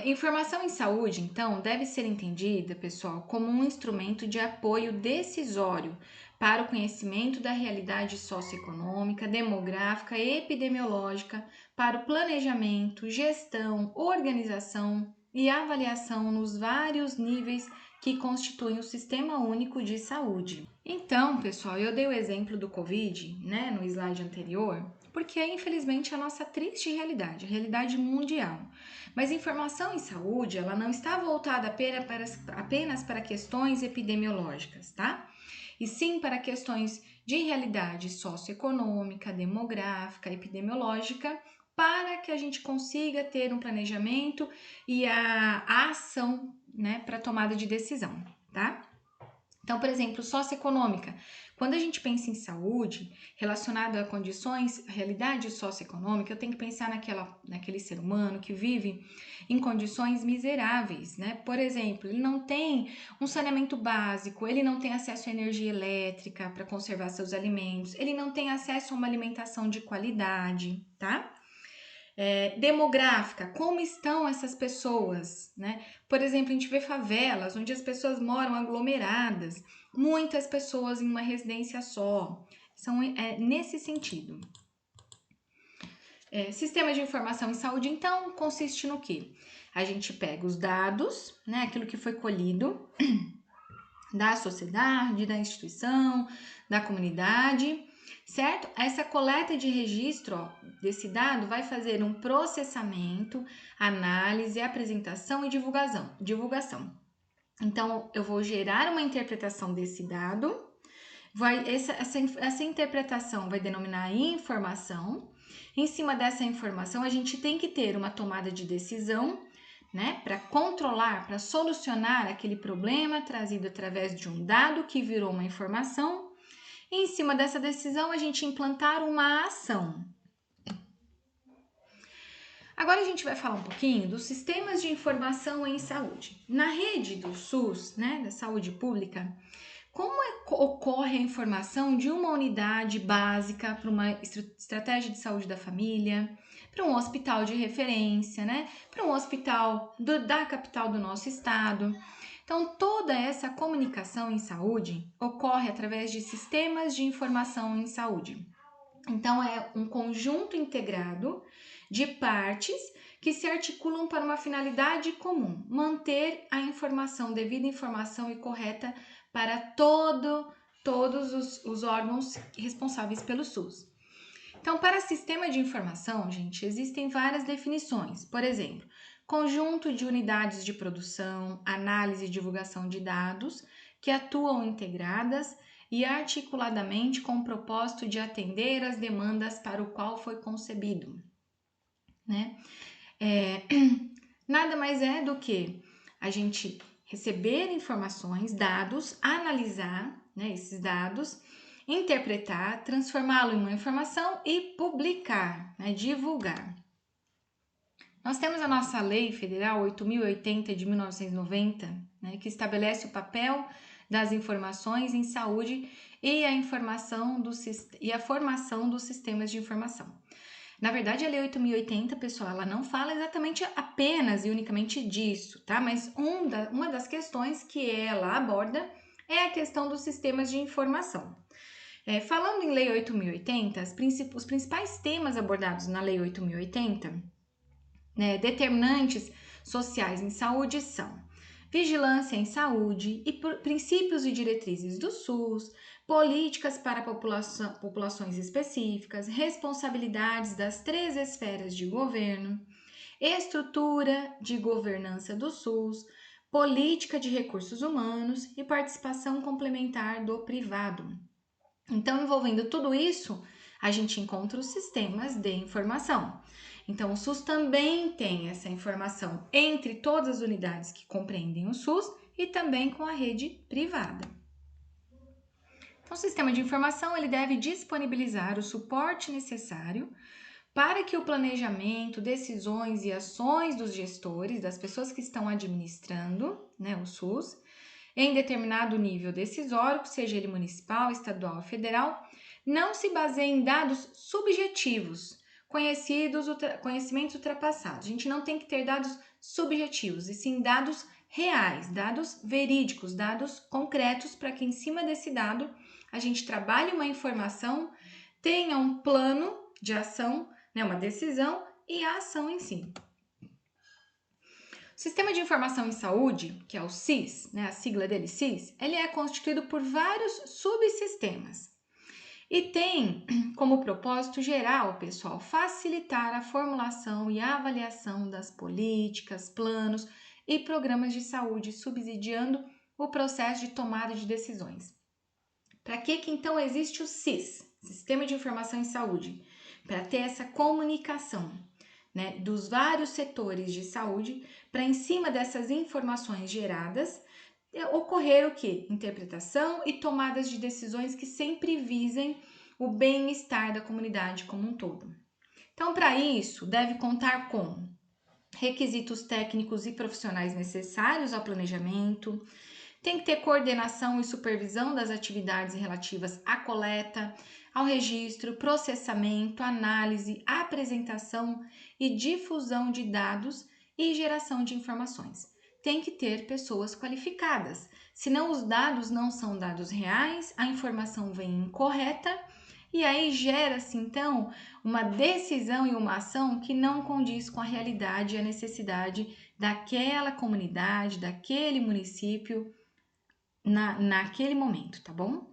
Informação em saúde, então, deve ser entendida, pessoal, como um instrumento de apoio decisório para o conhecimento da realidade socioeconômica, demográfica e epidemiológica, para o planejamento, gestão, organização e avaliação nos vários níveis que constituem o Sistema Único de Saúde. Então, pessoal, eu dei o exemplo do Covid, né, no slide anterior, porque é infelizmente a nossa triste realidade, a realidade mundial. Mas informação em saúde, ela não está voltada apenas para questões epidemiológicas, tá? E sim para questões de realidade socioeconômica, demográfica, epidemiológica, para que a gente consiga ter um planejamento e a ação, né, para tomada de decisão, tá? Então, por exemplo, socioeconômica. Quando a gente pensa em saúde, relacionado a condições, realidade socioeconômica, eu tenho que pensar naquele ser humano que vive em condições miseráveis, né? Por exemplo, ele não tem um saneamento básico, ele não tem acesso à energia elétrica para conservar seus alimentos, ele não tem acesso a uma alimentação de qualidade, tá? Demográfica, como estão essas pessoas, né? Por exemplo, a gente vê favelas onde as pessoas moram aglomeradas, muitas pessoas em uma residência só. São nesse sentido. Sistema de informação em saúde, então, consiste no quê? A gente pega os dados, né? Aquilo que foi colhido da sociedade, da instituição, da comunidade, certo? Essa coleta de registro desse dado vai fazer um processamento, análise, apresentação e divulgação. Então, eu vou gerar uma interpretação desse dado, essa interpretação vai denominar informação. Em cima dessa informação, a gente tem que ter uma tomada de decisão, né, para controlar, para solucionar aquele problema trazido através de um dado que virou uma informação. E em cima dessa decisão, a gente implantar uma ação. Agora a gente vai falar um pouquinho dos sistemas de informação em saúde. Na rede do SUS, né, da saúde pública, como ocorre a informação de uma unidade básica para uma estratégia de saúde da família, para um hospital de referência, né? Para um hospital da capital do nosso estado. Então, toda essa comunicação em saúde ocorre através de sistemas de informação em saúde. Então, é um conjunto integrado de partes que se articulam para uma finalidade comum: manter a informação, devida informação e correta para todos os órgãos responsáveis pelo SUS. Então, para sistema de informação, gente, existem várias definições. Por exemplo, conjunto de unidades de produção, análise e divulgação de dados que atuam integradas e articuladamente com o propósito de atender às demandas para o qual foi concebido, né? Nada mais é do que a gente receber informações, dados, analisar, né, esses dados, interpretar, transformá-lo em uma informação e publicar, né, divulgar. Nós temos a nossa Lei Federal 8.080 de 1990, né, que estabelece o papel das informações em saúde e a formação dos sistemas de informação. Na verdade, a Lei 8.080, pessoal, ela não fala exatamente apenas e unicamente disso, tá? Mas uma das questões que ela aborda é a questão dos sistemas de informação. Falando em Lei 8.080, os principais temas abordados na Lei 8.080, né, determinantes sociais em saúde são vigilância em saúde e princípios e diretrizes do SUS, políticas para populações específicas, responsabilidades das 3 esferas de governo, estrutura de governança do SUS, política de recursos humanos e participação complementar do privado. Então, envolvendo tudo isso, a gente encontra os sistemas de informação. Então, o SUS também tem essa informação entre todas as unidades que compreendem o SUS e também com a rede privada. Então, o sistema de informação ele deve disponibilizar o suporte necessário para que o planejamento, decisões e ações dos gestores, das pessoas que estão administrando, né, o SUS, em determinado nível decisório, seja ele municipal, estadual ou federal, não se baseiem em dados subjetivos, conhecimentos ultrapassados. A gente não tem que ter dados subjetivos, e sim dados reais, dados verídicos, dados concretos, para que em cima desse dado a gente trabalhe uma informação, tenha um plano de ação, né, uma decisão e a ação em si. O Sistema de Informação em Saúde, que é o SIS, né, a sigla dele SIS, ele é constituído por vários subsistemas e tem como propósito geral, pessoal, facilitar a formulação e a avaliação das políticas, planos e programas de saúde, subsidiando o processo de tomada de decisões. Para que então existe o SIS, Sistema de Informação em Saúde? Para ter essa comunicação, né, dos vários setores de saúde, para em cima dessas informações geradas, ocorrer o quê? Interpretação e tomadas de decisões que sempre visem o bem-estar da comunidade como um todo. Então, para isso, deve contar com requisitos técnicos e profissionais necessários ao planejamento, tem que ter coordenação e supervisão das atividades relativas à coleta, ao registro, processamento, análise, apresentação e difusão de dados e geração de informações. Tem que ter pessoas qualificadas, senão os dados não são dados reais, a informação vem incorreta e aí gera-se então uma decisão e uma ação que não condiz com a realidade e a necessidade daquela comunidade, daquele município naquele momento, tá bom?